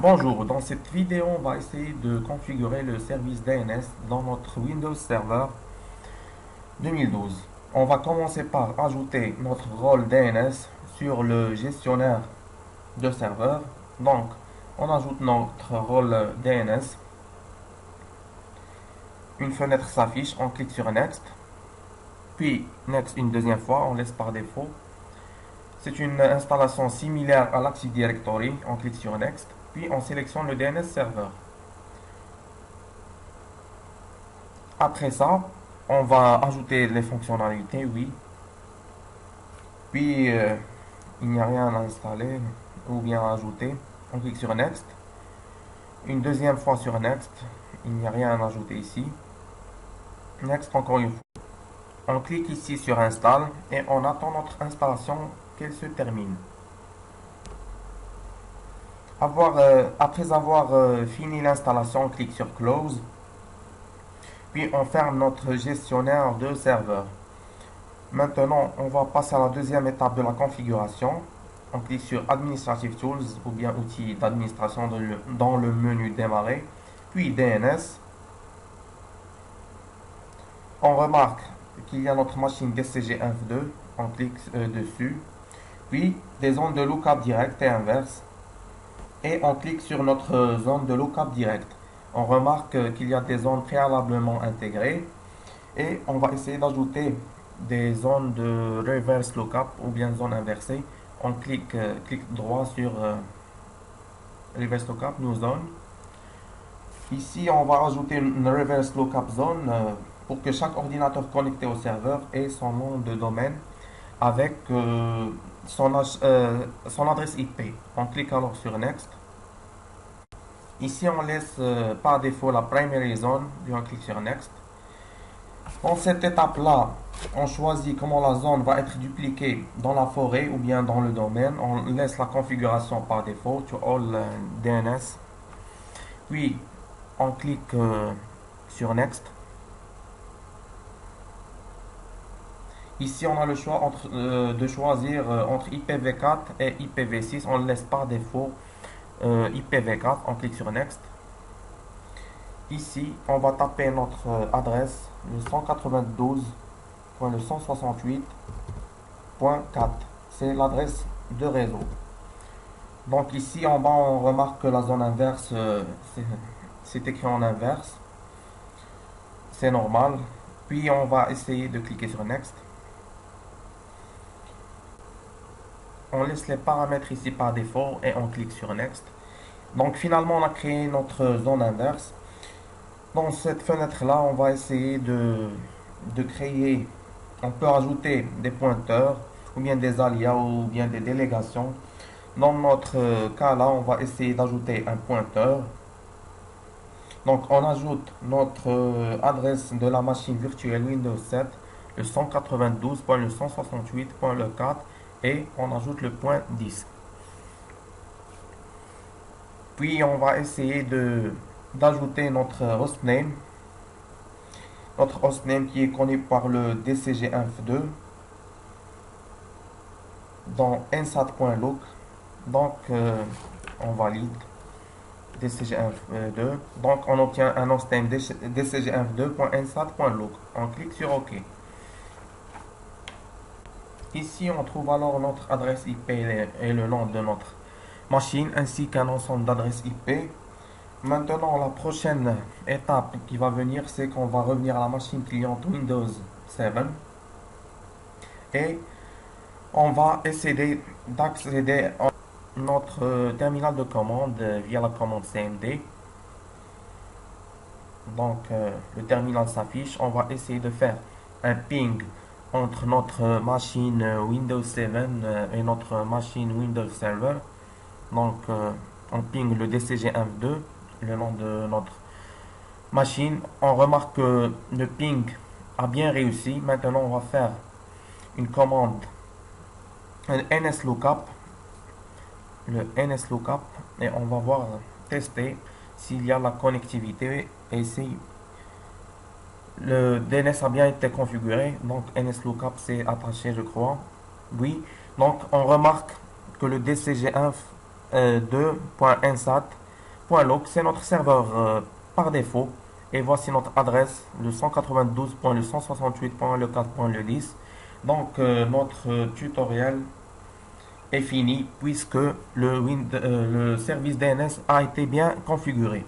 Bonjour, dans cette vidéo, on va essayer de configurer le service DNS dans notre Windows Server 2012. On va commencer par ajouter notre rôle DNS sur le gestionnaire de serveur. Donc, on ajoute notre rôle DNS. Une fenêtre s'affiche, on clique sur Next. Puis Next une deuxième fois, on laisse par défaut. C'est une installation similaire à l'Active Directory, on clique sur Next. Puis on sélectionne le DNS Server. Après ça, on va ajouter les fonctionnalités, oui. Puis, il n'y a rien à installer ou bien à ajouter. On clique sur Next. Une deuxième fois sur Next. Il n'y a rien à ajouter ici. Next encore une fois. On clique ici sur Install et on attend notre installation qu'elle se termine. Après avoir fini l'installation, on clique sur Close. Puis on ferme notre gestionnaire de serveur. Maintenant, on va passer à la deuxième étape de la configuration. On clique sur Administrative Tools ou bien outils d'administration dans le menu Démarrer, puis DNS. On remarque qu'il y a notre machine DCG-INF2, on clique dessus, puis des zones de lookup direct et inverse, et on clique sur notre zone de lookup direct. On remarque qu'il y a des zones préalablement intégrées, et on va essayer d'ajouter des zones de reverse lookup ou bien zone inversée. On clique droit sur reverse lookup, new zone. Ici, on va ajouter une reverse lookup zone pour que chaque ordinateur connecté au serveur ait son nom de domaine avec son adresse IP. On clique alors sur Next. Ici, on laisse par défaut la primary zone, puis on clique sur Next. Dans cette étape-là, on choisit comment la zone va être dupliquée dans la forêt ou bien dans le domaine. On laisse la configuration par défaut, to all DNS. Puis, on clique sur Next. Ici, on a le choix de choisir entre IPv4 et IPv6. On le laisse par défaut IPv4. On clique sur Next. Ici, on va taper notre adresse, le 192.168.4. C'est l'adresse de réseau. Donc ici, en bas, on remarque que la zone inverse, c'est écrit en inverse. C'est normal. Puis, on va essayer de cliquer sur Next. On laisse les paramètres ici par défaut et on clique sur Next. Donc finalement, on a créé notre zone inverse. Dans cette fenêtre-là, on va essayer de créer, on peut ajouter des pointeurs, ou bien des alias, ou bien des délégations. Dans notre cas-là, on va essayer d'ajouter un pointeur. Donc on ajoute notre adresse de la machine virtuelle Windows 7, le 192.168.4, et on ajoute le point 10. Puis on va essayer d'ajouter notre hostname. Notre hostname qui est connu par le DCG-INF2 dans nsat.look. Donc on valide DCG-INF2. Donc on obtient un hostname DCG-INF2.nsat.look. On clique sur OK. Ici on trouve alors notre adresse IP et le nom de notre machine ainsi qu'un ensemble d'adresses IP. Maintenant, la prochaine étape qui va venir, c'est qu'on va revenir à la machine cliente Windows 7 et on va essayer d'accéder à notre terminal de commande via la commande CMD. Donc, le terminal s'affiche. On va essayer de faire un ping entre notre machine Windows 7 et notre machine Windows Server. Donc, on ping le DCG-INF2, le nom de notre machine. On remarque que le ping a bien réussi. Maintenant, on va faire une commande, un nslookup, le nslookup, et on va voir, tester s'il y a la connectivité et si le DNS a bien été configuré. Donc, nslookup c'est attaché, je crois. Oui. Donc, on remarque que le DCG-INF 2.nsat .log, c'est notre serveur par défaut. Et voici notre adresse, le 192.le168.le4.le10. Donc notre tutoriel est fini puisque le service DNS a été bien configuré.